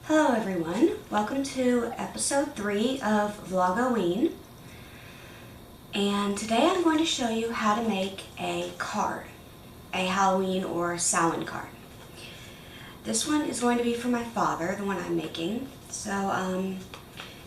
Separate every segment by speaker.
Speaker 1: Hello everyone, welcome to episode 3 of Vlogoween, and today I'm going to show you how to make a card, a Halloween or Samhain card. This one is going to be for my father, the one I'm making, so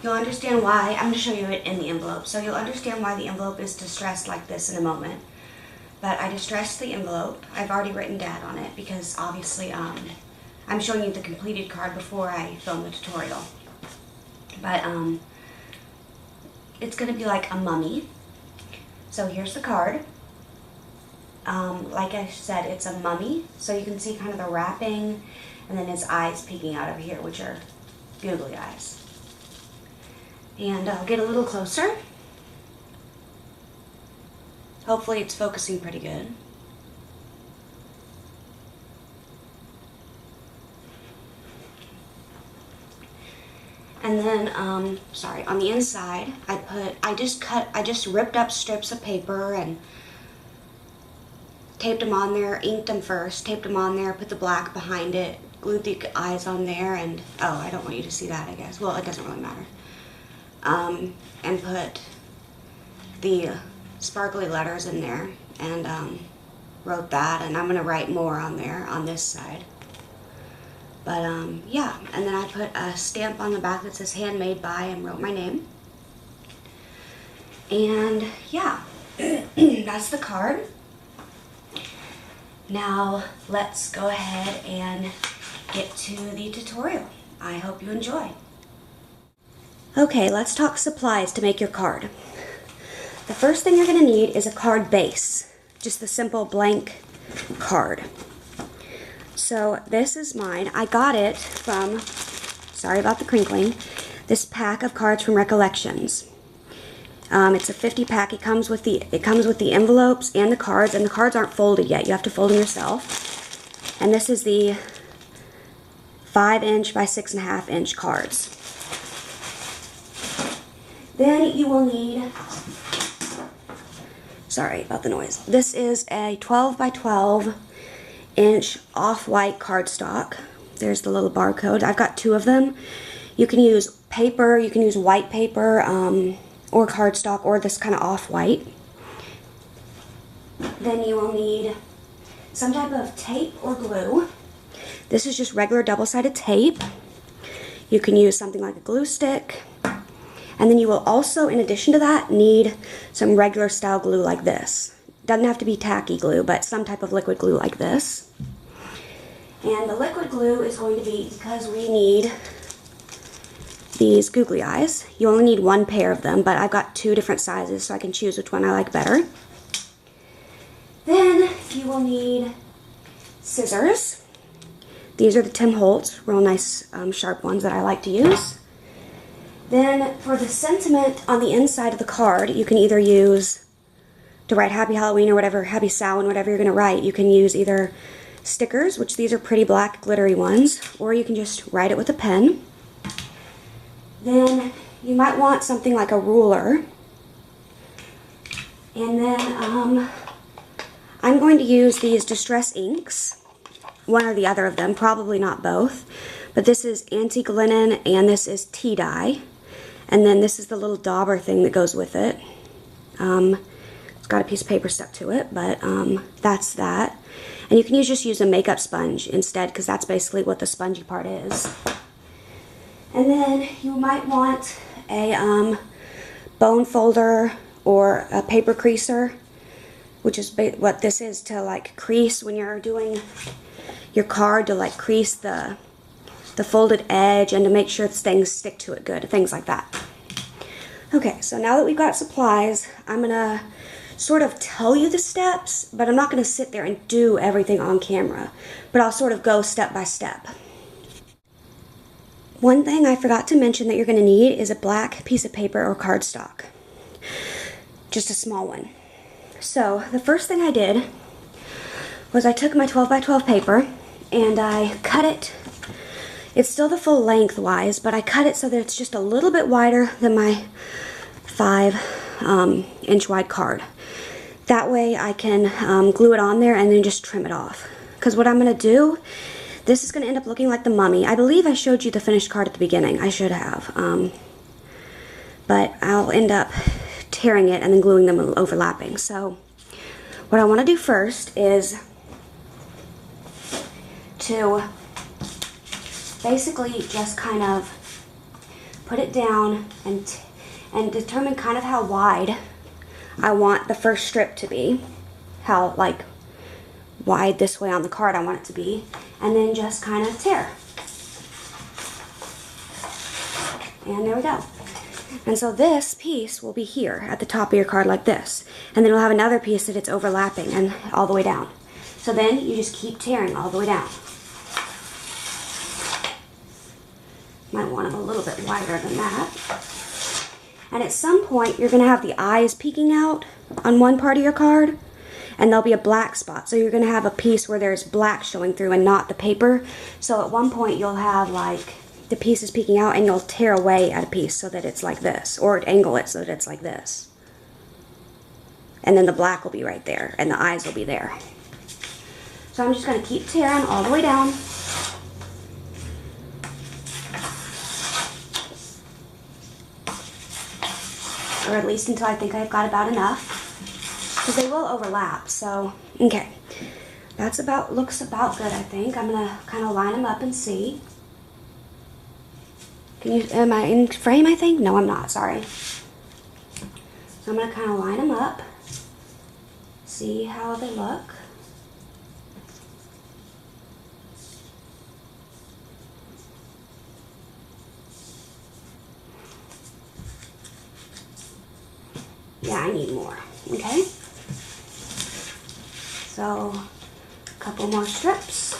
Speaker 1: you'll understand why. I'm going to show you it in the envelope, so you'll understand why the envelope is distressed like this in a moment. But I distressed the envelope. I've already written Dad on it because obviously I'm showing you the completed card before I film the tutorial. But it's going to be like a mummy. So here's the card. Like I said, it's a mummy. So you can see kind of the wrapping and then his eyes peeking out of here, which are googly eyes. And I'll get a little closer. Hopefully it's focusing pretty good. And then, on the inside, I just ripped up strips of paper and taped them on there, inked them first, taped them on there, put the black behind it, glued the eyes on there, and, oh, I don't want you to see that, I guess. Well, it doesn't really matter. And put the sparkly letters in there, and, wrote that, and I'm going to write more on there, on this side. But, yeah, and then I put a stamp on the back that says handmade by and wrote my name. And, yeah, that's the card. Now, let's go ahead and get to the tutorial. I hope you enjoy. Okay, let's talk supplies to make your card. The first thing you're going to need is a card base. Just the simple blank card. So this is mine. I got it from, sorry about the crinkling, this pack of cards from Recollections. It's a 50 pack. It comes with the envelopes and the cards aren't folded yet. You have to fold them yourself. And this is the 5" by 6.5" cards. Then you will need, sorry about the noise. This is a 12 by 12" off-white cardstock. There's the little barcode. I've got 2 of them. You can use paper, you can use white paper, or cardstock, or this kind of off-white. Then you will need some type of tape or glue. This is just regular double-sided tape. You can use something like a glue stick. And then you will also, in addition to that, need some regular style glue like this. Doesn't have to be tacky glue, but some type of liquid glue like this. And the liquid glue is going to be, because we need these googly eyes, you only need 1 pair of them, but I've got 2 different sizes, so I can choose which one I like better. Then you will need scissors. These are the Tim Holtz, real nice sharp ones that I like to use. Then for the sentiment on the inside of the card, you can either use, to write Happy Halloween or whatever, Happy Samhain, whatever you're going to write, you can use either stickers, which these are pretty black glittery ones, or you can just write it with a pen. Then you might want something like a ruler. And then I'm going to use these Distress inks, one or the other of them, probably not both. But this is antique linen and this is tea dye. And then this is the little dauber thing that goes with it. It's got a piece of paper stuck to it, but that's that. And you can just use a makeup sponge instead, because that's basically what the spongy part is. And then you might want a bone folder or a paper creaser, which is what this is, to like crease when you're doing your card, to like crease the folded edge and to make sure things stick to it good, things like that. Okay, so now that we've got supplies, I'm going to sort of tell you the steps, but I'm not going to sit there and do everything on camera, but I'll sort of go step by step. One thing I forgot to mention that you're going to need is a black piece of paper or cardstock, just a small one. So the first thing I did was I took my 12 by 12 paper and I cut it. It's still the full lengthwise, but I cut it so that it's just a little bit wider than my 5" wide card. That way I can glue it on there and then just trim it off. Because what I'm going to do, this is going to end up looking like the mummy. I believe I showed you the finished card at the beginning. I should have. But I'll end up tearing it and then gluing them overlapping. So what I want to do first is to basically just kind of put it down and determine kind of how wide I want the first strip to be. How like wide this way on the card I want it to be. And then just kind of tear. And there we go. And so this piece will be here at the top of your card like this. And then you'll have another piece that it's overlapping and all the way down. So then you just keep tearing all the way down. Might want them a little bit wider than that. And at some point you're going to have the eyes peeking out on one part of your card. And there'll be a black spot. So you're going to have a piece where there's black showing through and not the paper. So at one point you'll have like the pieces peeking out and you'll tear away at a piece so that it's like this. Or angle it so that it's like this. And then the black will be right there and the eyes will be there. So I'm just going to keep tearing all the way down. Or at least until I think I've got about enough. Because they will overlap, so, okay. That's looks about good, I think. I'm going to kind of line them up and see. Am I in frame, I think? No, I'm not, sorry. So I'm going to kind of line them up. See how they look. Yeah, I need more, okay? So, a couple more strips.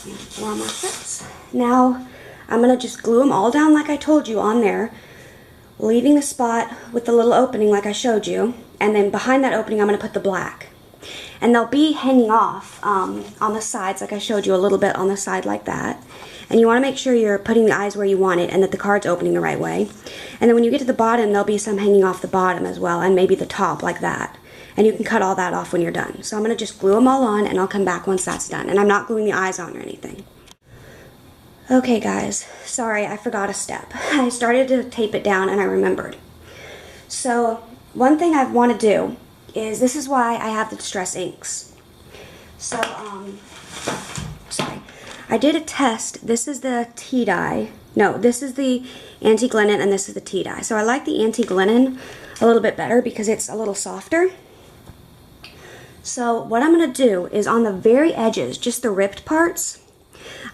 Speaker 1: And 4 more strips. Now, I'm going to just glue them all down like I told you on there, leaving the spot with the little opening like I showed you, and then behind that opening I'm going to put the black. And they'll be hanging off on the sides like I showed you a little bit on the side like that. And you want to make sure you're putting the eyes where you want it and that the card's opening the right way. And then when you get to the bottom, there'll be some hanging off the bottom as well, and maybe the top like that. And you can cut all that off when you're done. So I'm going to just glue them all on and I'll come back once that's done. And I'm not gluing the eyes on or anything. Okay guys, sorry I forgot a step. I started to tape it down and I remembered. So one thing I want to do is, this is why I have the distress inks. So, sorry. I did a test. This is the tea dye. No, this is the antique linen and this is the tea dye. So I like the antique linen a little bit better because it's a little softer. So what I'm going to do is on the very edges, just the ripped parts,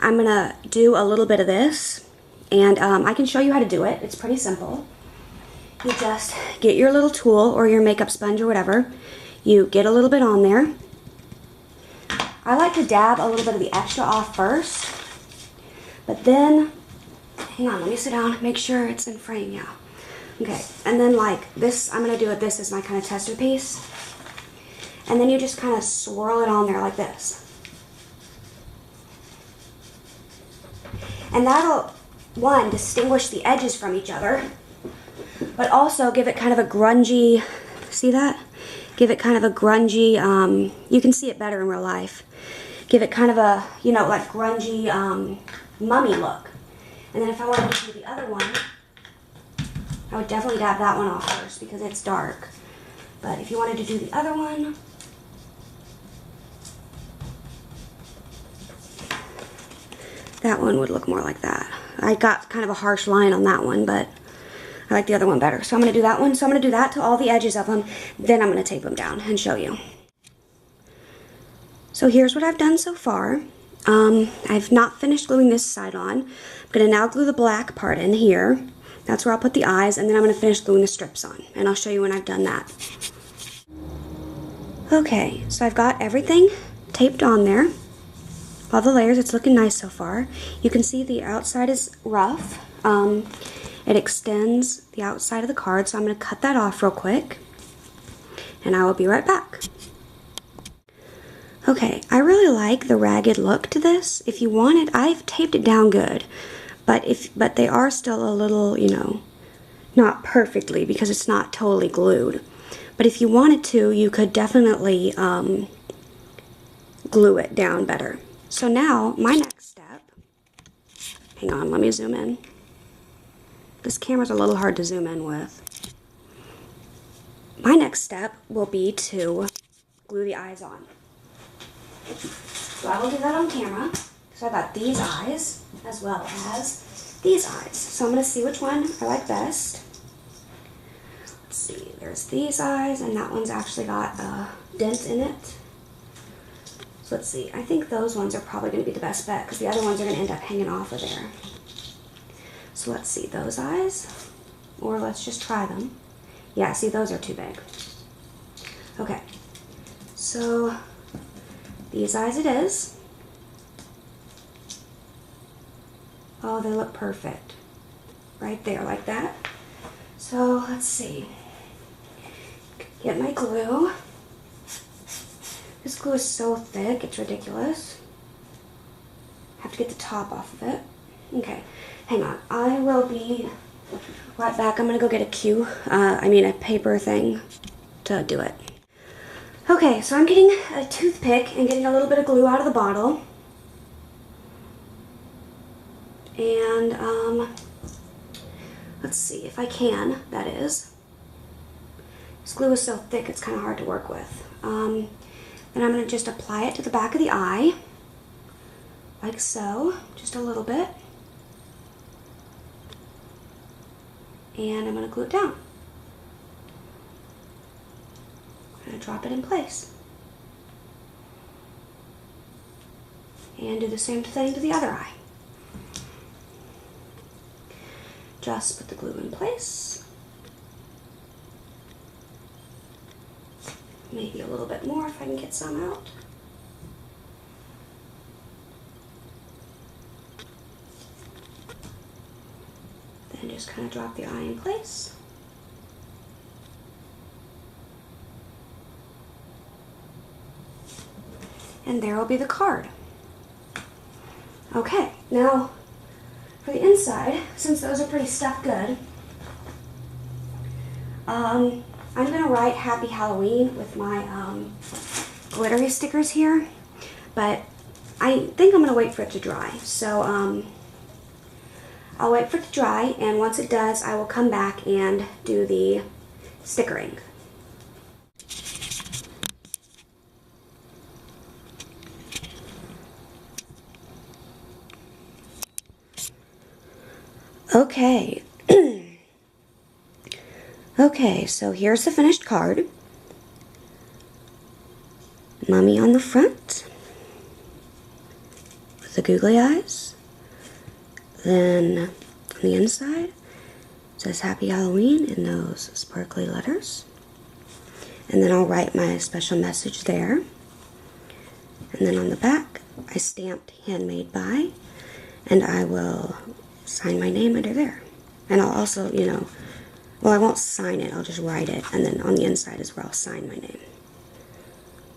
Speaker 1: I'm going to do a little bit of this. And I can show you how to do it. It's pretty simple. You just get your little tool or your makeup sponge or whatever. You get a little bit on there. I like to dab a little bit of the extra off first, but then, hang on, let me sit down, make sure it's in frame, yeah. Okay, and then like this, I'm going to do it, this is my kind of tester piece. And then you just kind of swirl it on there like this. And that'll, one, distinguish the edges from each other, but also give it kind of a grungy, see that? Give it kind of a grungy, you can see it better in real life. Give it kind of a, you know, like grungy mummy look. And then if I wanted to do the other one, I would definitely dab that one off first because it's dark. But if you wanted to do the other one, that one would look more like that. I got kind of a harsh line on that one, but I like the other one better. So I'm going to do that one. So I'm going to do that to all the edges of them. Then I'm going to tape them down and show you. So here's what I've done so far. I've not finished gluing this side on. I'm going to now glue the black part in here. That's where I'll put the eyes. And then I'm going to finish gluing the strips on. And I'll show you when I've done that. Okay, so I've got everything taped on there. All the layers. It's looking nice so far. You can see the outside is rough. It extends the outside of the card, so I'm going to cut that off real quick, and I will be right back. Okay, I really like the ragged look to this. If you want it, I've taped it down good, but they are still a little, you know, not perfectly because it's not totally glued. But if you wanted to, you could definitely glue it down better. So now, my next step, hang on, let me zoom in. This camera's a little hard to zoom in with. My next step will be to glue the eyes on. So I will do that on camera. So I got these eyes as well as these eyes. So I'm going to see which one I like best. Let's see, there's these eyes, and that one's actually got a dent in it. So let's see, I think those ones are probably going to be the best bet because the other ones are going to end up hanging off of there. So let's see, those eyes, or let's just try them. Yeah, see, those are too big. Okay, so these eyes it is. Oh, they look perfect. Right there, like that. So, let's see. Get my glue. This glue is so thick, it's ridiculous. Have to get the top off of it. Okay, hang on. I will be right back. I'm gonna go get a paper thing to do it. Okay, so I'm getting a toothpick and getting a little bit of glue out of the bottle. And, let's see if I can, that is. This glue is so thick it's kind of hard to work with. Then I'm going to just apply it to the back of the eye, like so, just a little bit. And I'm going to glue it down. I'm going to drop it in place. And do the same thing to the other eye. Just put the glue in place. Maybe a little bit more if I can get some out. Then just kind of drop the eye in place. And there will be the card. Okay, now for the inside, since those are pretty stuffed good, I'm going to write Happy Halloween with my glittery stickers here, but I think I'm going to wait for it to dry. So I'll wait for it to dry, and once it does, I will come back and do the stickering. Okay. Okay, so here's the finished card. Mummy on the front with the googly eyes. Then on the inside it says Happy Halloween in those sparkly letters. And then I'll write my special message there. And then on the back I stamped Handmade By, and I will sign my name under there. And I'll also, well, I won't sign it, I'll just write it, and then on the inside is where I'll sign my name.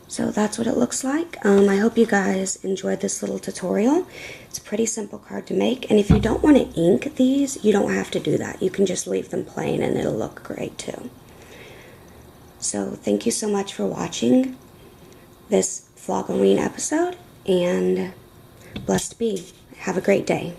Speaker 1: So that's what it looks like. I hope you guys enjoyed this little tutorial. It's a pretty simple card to make, and if you don't want to ink these, you don't have to do that. You can just leave them plain and it'll look great too. So thank you so much for watching this Vlogoween episode, and blessed be. Have a great day.